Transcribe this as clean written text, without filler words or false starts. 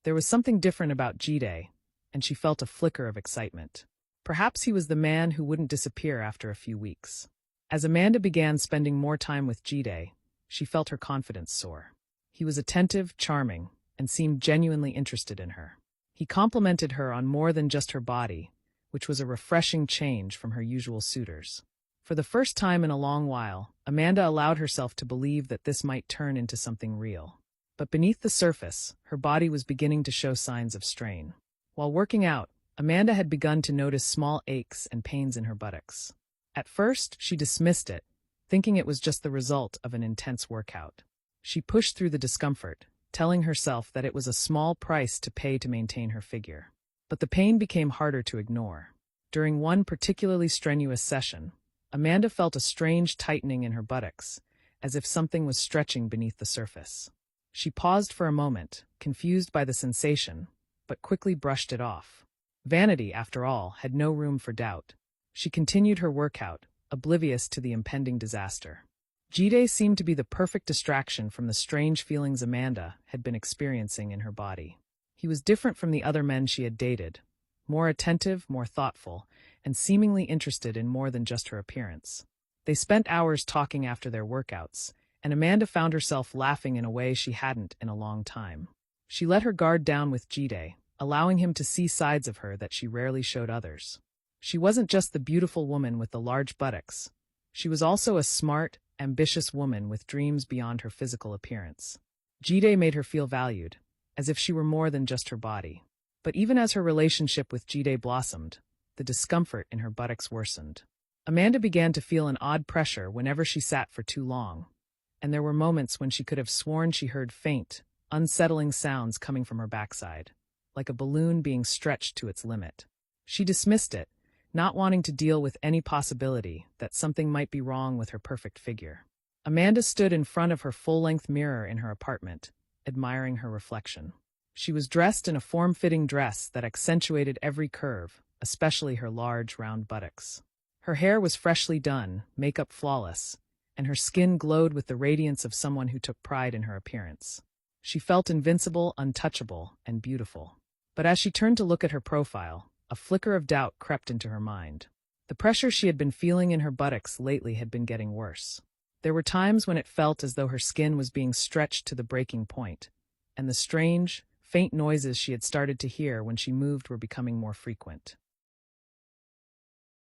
There was something different about Jide, and she felt a flicker of excitement. Perhaps he was the man who wouldn't disappear after a few weeks. As Amanda began spending more time with Jide, she felt her confidence soar. He was attentive, charming, and seemed genuinely interested in her. He complimented her on more than just her body, which was a refreshing change from her usual suitors. For the first time in a long while, Amanda allowed herself to believe that this might turn into something real. But beneath the surface, her body was beginning to show signs of strain. While working out, Amanda had begun to notice small aches and pains in her buttocks. At first, she dismissed it, thinking it was just the result of an intense workout. She pushed through the discomfort, telling herself that it was a small price to pay to maintain her figure. But the pain became harder to ignore. During one particularly strenuous session, Amanda felt a strange tightening in her buttocks, as if something was stretching beneath the surface. She paused for a moment, confused by the sensation, but quickly brushed it off. Vanity, after all, had no room for doubt. She continued her workout, oblivious to the impending disaster. Jide seemed to be the perfect distraction from the strange feelings Amanda had been experiencing in her body. He was different from the other men she had dated, more attentive, more thoughtful, and seemingly interested in more than just her appearance. They spent hours talking after their workouts, and Amanda found herself laughing in a way she hadn't in a long time. She let her guard down with Jide, allowing him to see sides of her that she rarely showed others. She wasn't just the beautiful woman with the large buttocks. She was also a smart, ambitious woman with dreams beyond her physical appearance. Jide made her feel valued, as if she were more than just her body. But even as her relationship with Jide blossomed, the discomfort in her buttocks worsened. Amanda began to feel an odd pressure whenever she sat for too long, and there were moments when she could have sworn she heard faint, unsettling sounds coming from her backside, like a balloon being stretched to its limit. She dismissed it, not wanting to deal with any possibility that something might be wrong with her perfect figure. Amanda stood in front of her full-length mirror in her apartment, admiring her reflection. She was dressed in a form-fitting dress that accentuated every curve, especially her large, round buttocks. Her hair was freshly done, makeup flawless, and her skin glowed with the radiance of someone who took pride in her appearance. She felt invincible, untouchable, and beautiful. But as she turned to look at her profile, a flicker of doubt crept into her mind. The pressure she had been feeling in her buttocks lately had been getting worse. There were times when it felt as though her skin was being stretched to the breaking point, and the strange, faint noises she had started to hear when she moved were becoming more frequent.